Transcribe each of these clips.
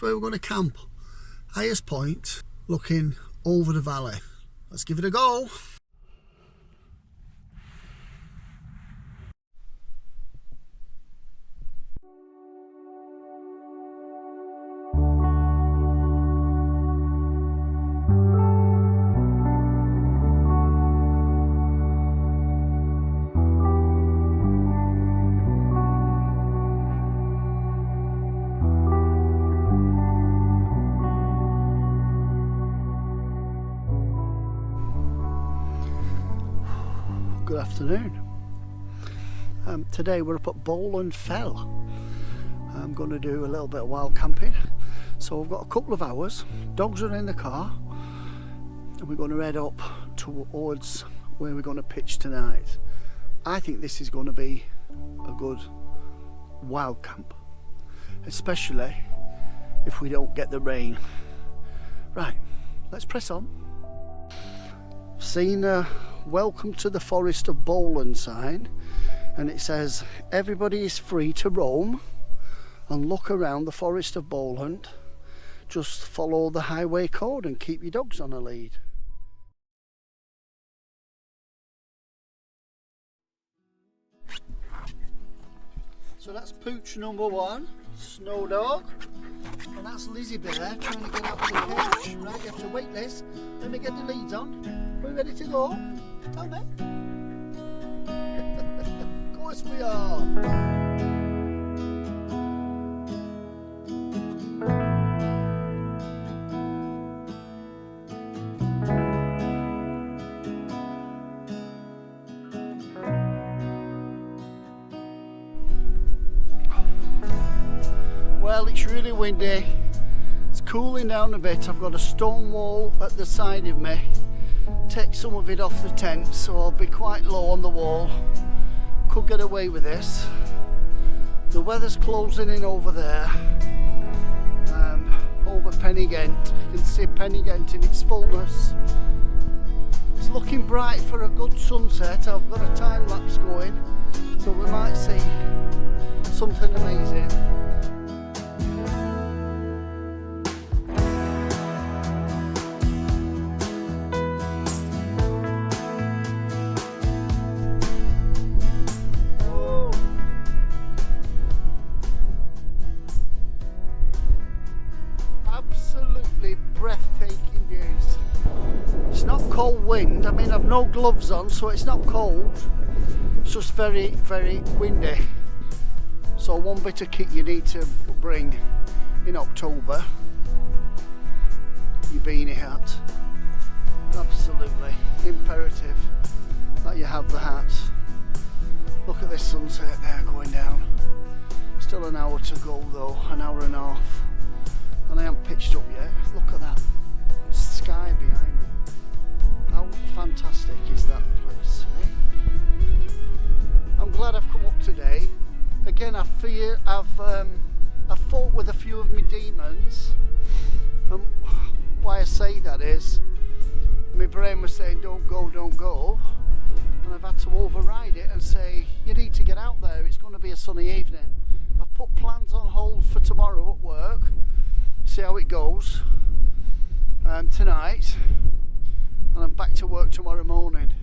where we're going to camp. Highest point, looking over the valley. Let's give it a go. Good afternoon. Today we're up at Bowland Fell. I'm going to do a little bit of wild camping. So we've got a couple of hours. Dogs are in the car, and we're going to head up towards where we're going to pitch tonight. I think this is going to be a good wild camp, especially if we don't get the rain. Right, let's press on. Seen welcome to the forest of Bowland sign, and it says everybody is free to roam and look around the forest of Bowland. Just follow the highway code and keep your dogs on a lead. So that's pooch number one, Snow Dog, and that's Lizzie Bear trying to get out of the cage. Right, you have to wait, Liz. Let me get the leads on. We're ready to go? Tell me. Of course we are. Well, it's really windy. It's cooling down a bit. I've got a stone wall at the side of me. Take some of it off the tent, so I'll be quite low on the wall. Could get away with this. The weather's closing in over there, over Pennygent. You can see Pennygent in its fullness. It's looking bright for a good sunset. I've got a time lapse going, so we might see something amazing. Breathtaking views. It's not cold wind. I mean, I've no gloves on, so it's not cold. It's just very, very windy. So one bit of kit you need to bring in October, your beanie hat. Absolutely imperative that you have the hat. Look at this sunset there going down. Still an hour to go though, an hour and a half. And I haven't pitched up yet. Look at that sky behind me. How fantastic is that place, eh? I'm glad I've come up today. Again, I fear I've fought with a few of my demons. Why I say that is, my brain was saying don't go, and I've had to override it and say you need to get out there. It's going to be a sunny evening. I've put plans on hold for tomorrow at work. See how it goes tonight, and I'm back to work tomorrow morning.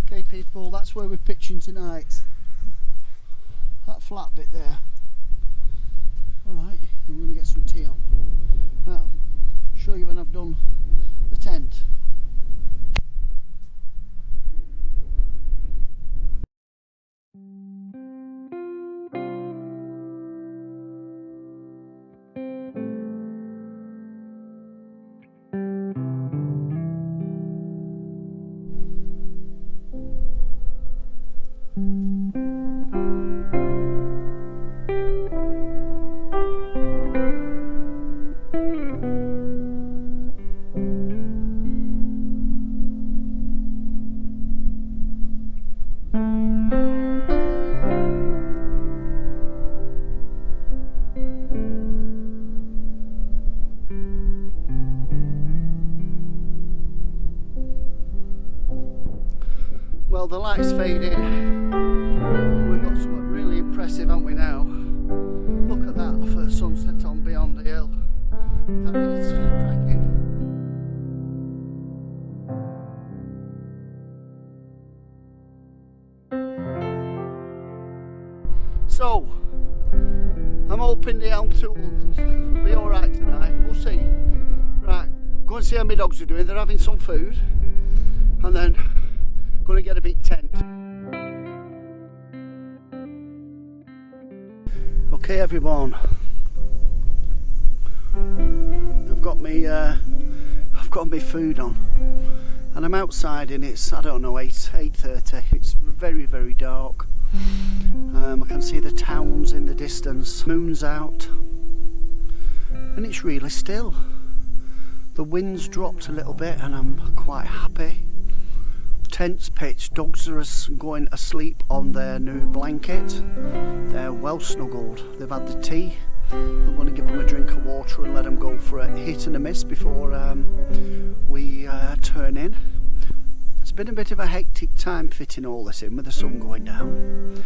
Okay people, that's where we're pitching tonight, that flat bit there. Alright, I'm going to get some tea on. I'll show you when I've done the tent. Well, the light's fading. We've got something really impressive, haven't we now? Look at that for sunset on Beyond the Hill. That is cracking. So, I'm hoping the Elm 2 will be alright tonight. We'll see. Right, go and see how my dogs are doing. They're having some food. And then, going to get a big tent. Okay everyone. I've got my food on. And I'm outside and it's, I don't know, 8:30. It's very, very dark. I can see the towns in the distance. Moon's out. And it's really still. The wind's dropped a little bit and I'm quite happy. Tent's pitched. Dogs are going asleep on their new blanket. They're well snuggled. They've had the tea. I'm going to give them a drink of water and let them go for a hit and a miss before we turn in. It's been a bit of a hectic time fitting all this in with the sun going down,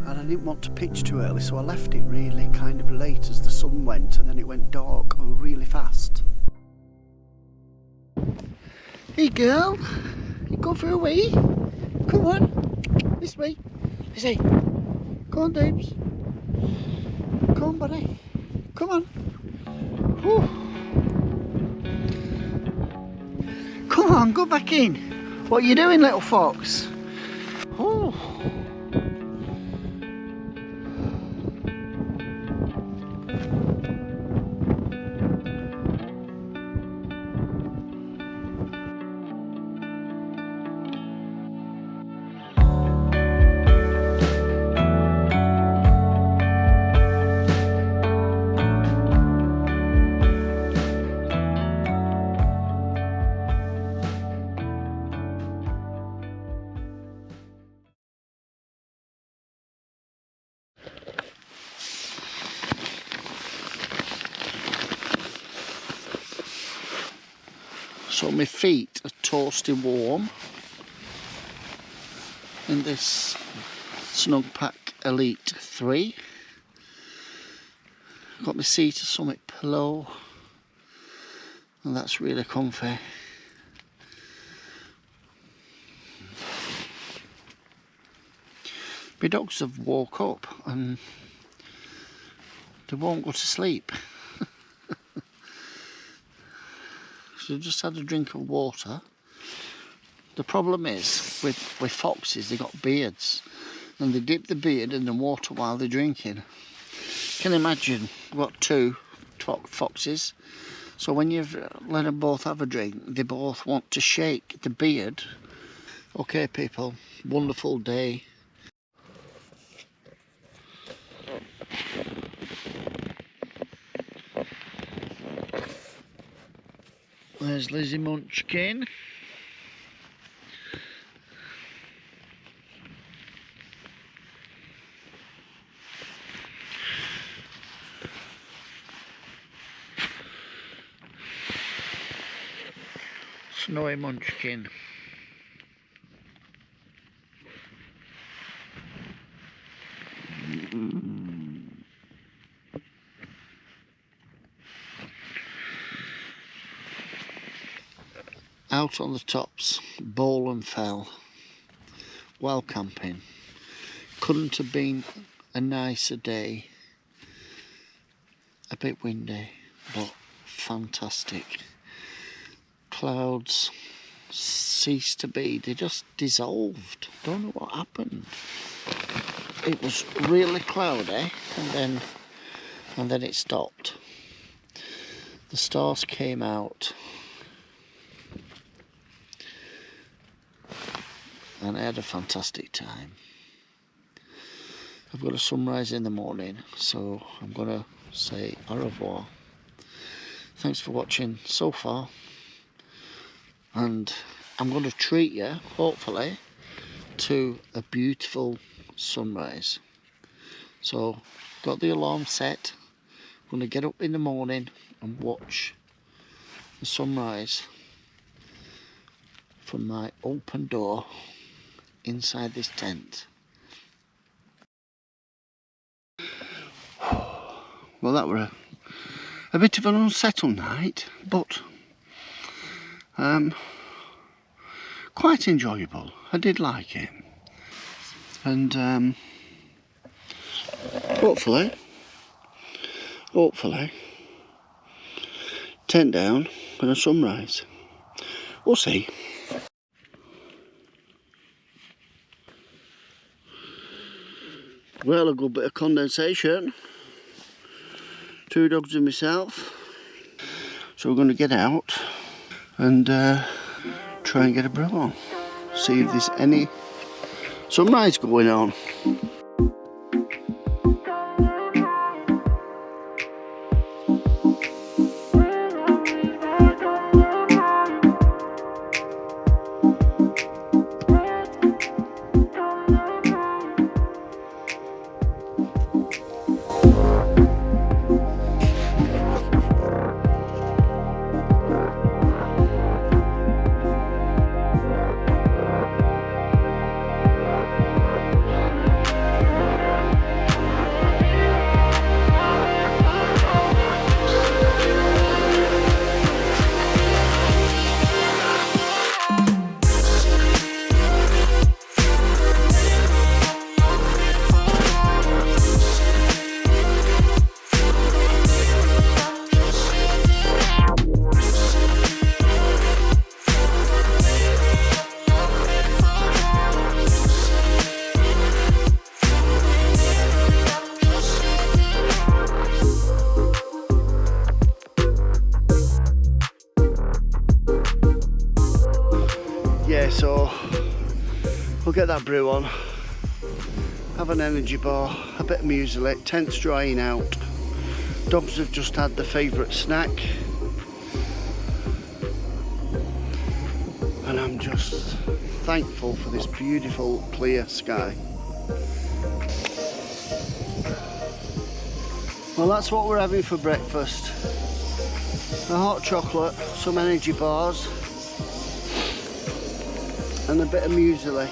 and I didn't want to pitch too early, so I left it really kind of late as the sun went, and then it went dark really fast. Hey girl, you go for a wee? Come on, this way. I say, come on Debs. Come on buddy, come on. Whew. Come on, go back in. What are you doing, little fox? Oh. So my feet are toasty warm in this Snugpack Elite 3. Got my seat a Summit pillow and that's really comfy. My dogs have woke up and they won't go to sleep. So just had a drink of water. The problem is with foxes, they got beards and they dip the beard in the water while they're drinking. Can you imagine? We've got two foxes, so when you've let them both have a drink, they both want to shake the beard. Okay people, wonderful day. There's Lizzie Munchkin. Snowy Munchkin. Out on the tops, Bowl and Fell, while camping. Couldn't have been a nicer day. A bit windy, but fantastic. Clouds ceased to be, they just dissolved. Don't know what happened. It was really cloudy and then it stopped. The stars came out. And I had a fantastic time. I've got a sunrise in the morning, so I'm going to say au revoir. Thanks for watching so far. And I'm going to treat you, hopefully, to a beautiful sunrise. So, got the alarm set. I'm going to get up in the morning and watch the sunrise from my open door inside this tent. Well, that were a bit of an unsettled night, but quite enjoyable. I did like it, and hopefully, tent down and a sunrise. We'll see. Well, a good bit of condensation. 2 dogs and myself. So we're going to get out and try and get a brew on. See if there's any sunrise going on. Yeah, so we'll get that brew on, have an energy bar, a bit of muesli, tent's drying out, dogs have just had their favourite snack, and I'm just thankful for this beautiful clear sky. Well, that's what we're having for breakfast. A hot chocolate, some energy bars, and a bit of muesli.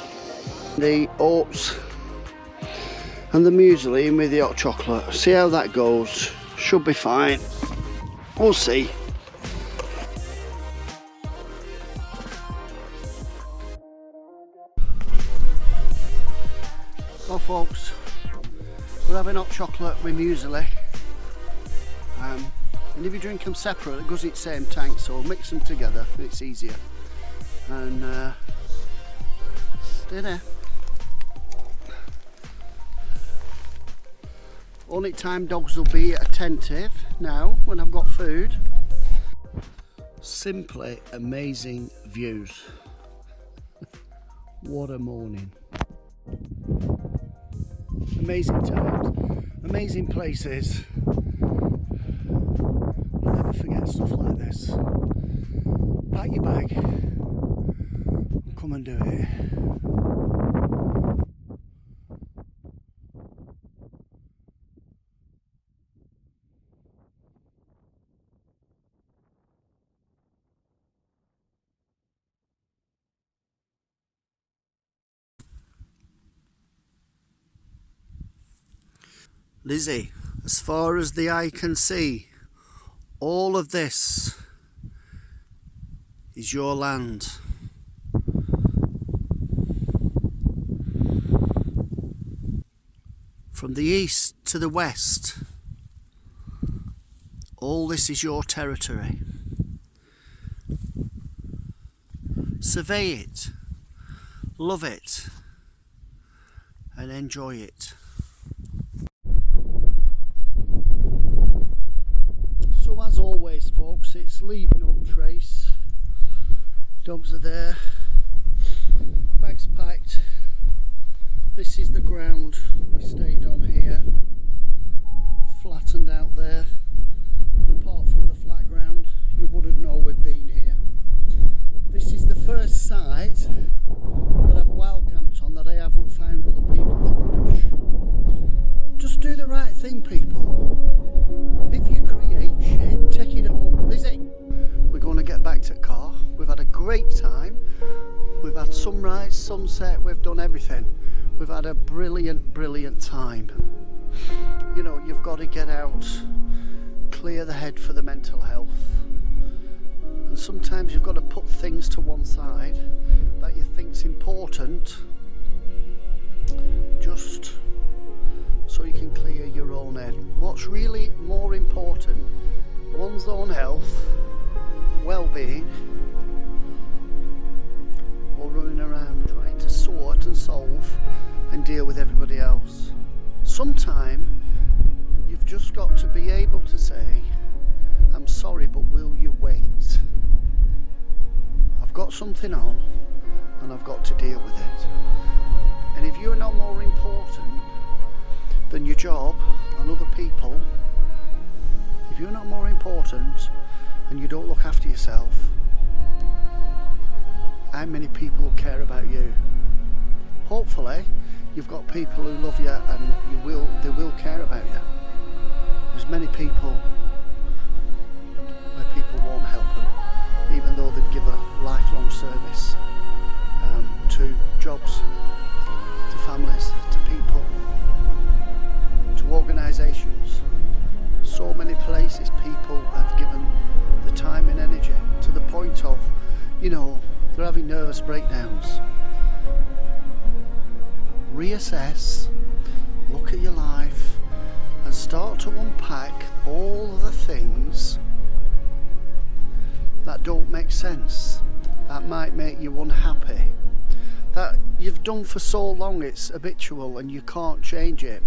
The oats and the muesli in with the hot chocolate. See how that goes. Should be fine. We'll see. Well, folks, we're having hot chocolate with muesli. And if you drink them separate, it goes in the same tank, so mix them together, it's easier. And stay there. Only time dogs will be attentive now when I've got food. Simply amazing views. What a morning. Amazing times, amazing places. I'll never forget stuff like this. Pack your bag and come and do it. Lizzie, as far as the eye can see, all of this is your land. From the east to the west, all this is your territory. Survey it, love it, and enjoy it. So as always, folks, it's leave no trace. Dogs are there, bags packed. This is the ground we stayed on here, flattened out there. Apart from the flat ground, you wouldn't know we've been here. This is the first site that I've wild camped on that I haven't found other people to push. Just do the right thing, people. If you create shit, take it home. Lizzie, we're going to get back to the car. We've had a great time. We've had sunrise, sunset, we've done everything. We've had a brilliant, brilliant time. You know, you've got to get out clear the head for the mental health. And sometimes you've got to put things to one side that you think's important, just so you can clear your own head. What's really more important, one's own health, well-being, or running around trying to sort and solve and deal with everybody else. Sometimes you've just got to be able to say, I'm sorry, but will you wait? I've got something on and I've got to deal with it. And if you're not more important than your job and other people, if you're not more important and you don't look after yourself, how many people will care about you? Hopefully you've got people who love you and they will care about you. There's many people where people won't help them, even though they've given lifelong service to jobs, to families, to people, to organisations. So many places people have given the time and energy to the point of, they're having nervous breakdowns. Reassess, look at your life and start to unpack all the things that don't make sense, that might make you unhappy, that you've done for so long it's habitual and you can't change it.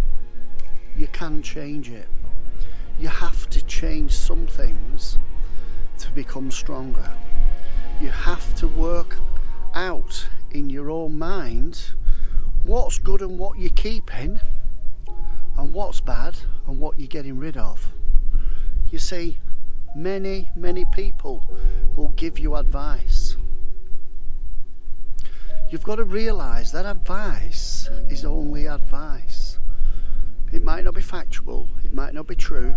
You can change it. You have to change some things to become stronger. You have to work out in your own mind what's good and what you're keeping, and what's bad and what you're getting rid of. You see, many people will give you advice. You've got to realise that advice is only advice. It might not be factual, it might not be true,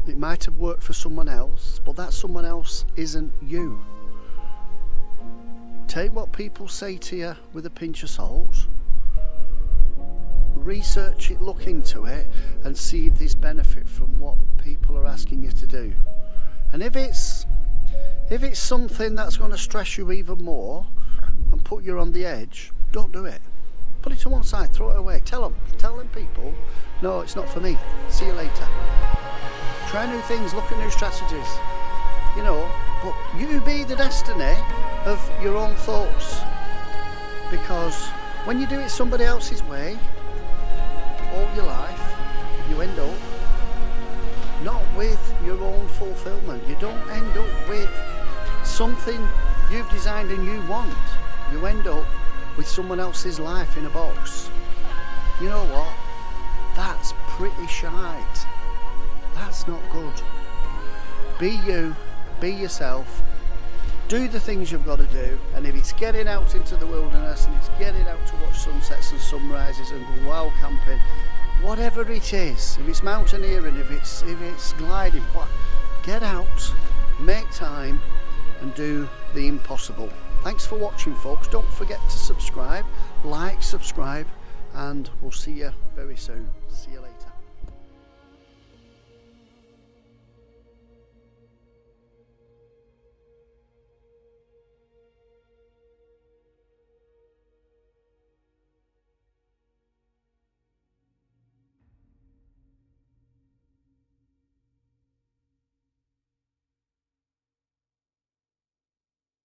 it might have worked for someone else, but that someone else isn't you. Take what people say to you with a pinch of salt, research it, look into it and see if there's benefit from what people are asking you to do. And if it's something that's going to stress you even more and put you on the edge, don't do it. Put it to one side, throw it away. Tell them people, no, it's not for me, see you later. Try new things, look at new strategies, but you be the destiny of your own thoughts, because when you do it somebody else's way all your life, you end up not with your own fulfillment. You don't end up with something you've designed and you want. You end up with someone else's life in a box. You know what? That's pretty shite. That's not good. Be you, be yourself, do the things you've got to do, and if it's getting out into the wilderness and it's getting out to watch sunsets and sunrises and wild camping, whatever it is, if it's mountaineering, if it's gliding, get out, make time and do the impossible. Thanks for watching, folks. Don't forget to subscribe, subscribe, and we'll see you very soon. See you later.